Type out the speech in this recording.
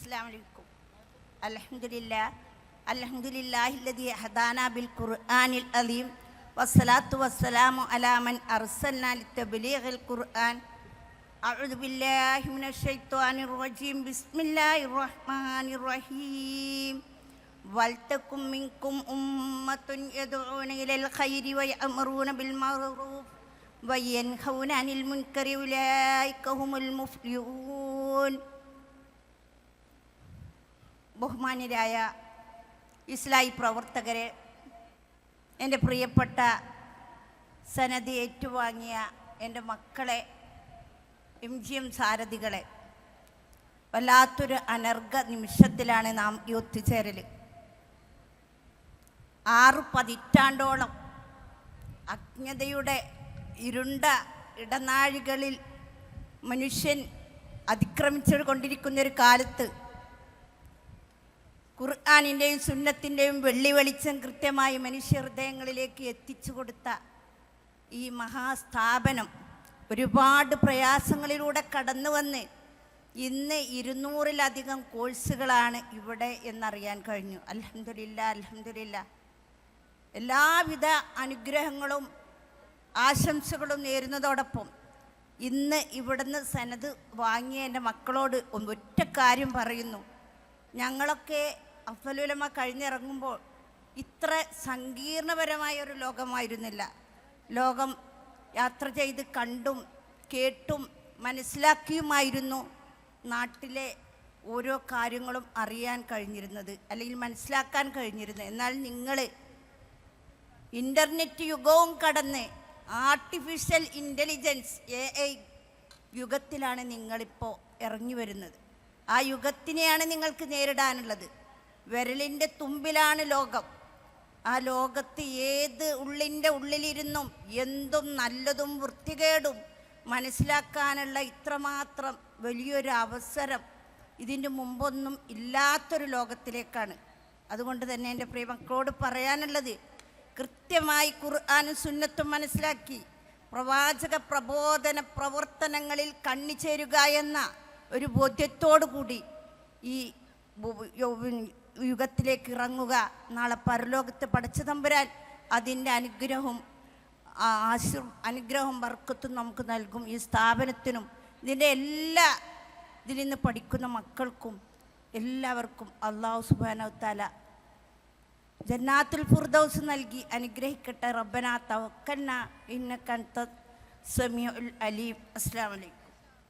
അസ്സലാമു അലൈക്കും. അൽഹംദുലില്ലാഹില്ലദീ ഹദാനാ ബിൽ ഖുർആനിൽ അലീം വസ്സലാത്തു വസ്സലാമു അലാ മൻ അർസൽനാ ലിതബ്ലീഗിൽ ഖുർആൻ. അഊദു ബില്ലാഹി മിനശ് ശൈത്വാനിർ റജീം. ബിസ്മില്ലാഹിർ റഹ്മാനിർ റഹീം. വൽതകും മിൻകും ഉമ്മത്തുൻ യദ്ഊന ഇലൽ ഖൈരി വയഅ്മുറൂന ബിൽ മഅറൂഫ് വയൻഹൗന അനിൽ മുൻകരി ഉലൈക ഹുമുൽ മുഫ്ലിഹൂൻ. ബഹുമാന്യരായ ഇസ്ലായി പ്രവർത്തകരെ, എൻ്റെ പ്രിയപ്പെട്ട സനത് ഏറ്റുവാങ്ങിയ എൻ്റെ മക്കളെ, MGM സാരഥികളെ, വല്ലാത്തൊരു അനർഘ നിമിഷത്തിലാണ് നാം ഈ ഒത്തുചേരൽ. 6 പതിറ്റാണ്ടോളം അജ്ഞതയുടെ ഇരുണ്ട ഇടനാഴികളിൽ മനുഷ്യൻ അതിക്രമിച്ചു കൊണ്ടിരിക്കുന്നൊരു കാലത്ത് ഖുർആനിൻ്റെയും സുന്നത്തിൻ്റെയും വെള്ളി വെളിച്ചം കൃത്യമായി മനുഷ്യ ഹൃദയങ്ങളിലേക്ക് എത്തിച്ചു കൊടുത്ത ഈ മഹാസ്ഥാപനം ഒരുപാട് പ്രയാസങ്ങളിലൂടെ കടന്നു വന്ന് ഇന്ന് 200-ലധികം കോഴ്സുകളാണ് ഇവിടെ എന്നറിയാൻ കഴിഞ്ഞു. അൽഹംദുലില്ലാ. എല്ലാവിധ അനുഗ്രഹങ്ങളും ആശംസകളും നേരുന്നതോടൊപ്പം ഇന്ന് ഇവിടുന്ന് സനത് വാങ്ങിയ എൻ്റെ മക്കളോട് ഒറ്റ കാര്യം പറയുന്നു. ഞങ്ങളൊക്കെ അഫ്ളൽ ഉലമ കഴിഞ്ഞിറങ്ങുമ്പോൾ ഇത്ര സങ്കീർണപരമായ ഒരു ലോകമായിരുന്നില്ല. ലോകം യാത്ര ചെയ്ത് കണ്ടും കേട്ടും മനസ്സിലാക്കിയുമായിരുന്നു നാട്ടിലെ ഓരോ കാര്യങ്ങളും അറിയാൻ കഴിഞ്ഞിരുന്നത്, അല്ലെങ്കിൽ മനസ്സിലാക്കാൻ കഴിഞ്ഞിരുന്നത്. എന്നാൽ നിങ്ങൾ ഇൻ്റർനെറ്റ് യുഗവും കടന്ന് ആർട്ടിഫിഷ്യൽ ഇൻ്റലിജൻസ് AI യുഗത്തിലാണ് നിങ്ങളിപ്പോൾ ഇറങ്ങി വരുന്നത്. ആ യുഗത്തിനെയാണ് നിങ്ങൾക്ക് നേരിടാനുള്ളത്. വിരലിൻ്റെ തുമ്പിലാണ് ലോകം. ആ ലോകത്ത് ഏത് ഉള്ളിൻ്റെ ഉള്ളിലിരുന്നും എന്തും നല്ലതും വൃത്തികേടും മനസ്സിലാക്കാനുള്ള ഇത്രമാത്രം വലിയൊരു അവസരം ഇതിൻ്റെ മുമ്പൊന്നും ഇല്ലാത്തൊരു ലോകത്തിലേക്കാണ്. അതുകൊണ്ട് തന്നെ എൻ്റെ പ്രിയ മക്കളോട് പറയാനുള്ളത്, കൃത്യമായി ഖുർആനും സുന്നത്തും മനസ്സിലാക്കി പ്രവാചക പ്രബോധന പ്രവർത്തനങ്ങളിൽ കണ്ണിച്ചേരുക എന്ന ഒരു ബോധ്യത്തോടു കൂടി ഈ യുഗത്തിലേക്ക് ഇറങ്ങുക. നാളെ പരലോകത്ത് പടച്ച തമ്പുരാൻ അതിൻ്റെ അനുഗ്രഹവും ബർക്കത്തും നമുക്ക് നൽകും. ഈ സ്ഥാപനത്തിനും ഇതിൻ്റെ ഇതിൽ നിന്ന് പഠിക്കുന്ന മക്കൾക്കും എല്ലാവർക്കും അല്ലാഹു സുബ്ഹാനഹു തആല ജന്നാത്തുൽ ഫിർദൗസ് നൽകി അനുഗ്രഹിക്കട്ടെ. റബ്ബനാ തവക്കൽനാ ഇന്നക അൻത സമീഉൽ അലീം. അസ്സലാമു അലൈക്കും.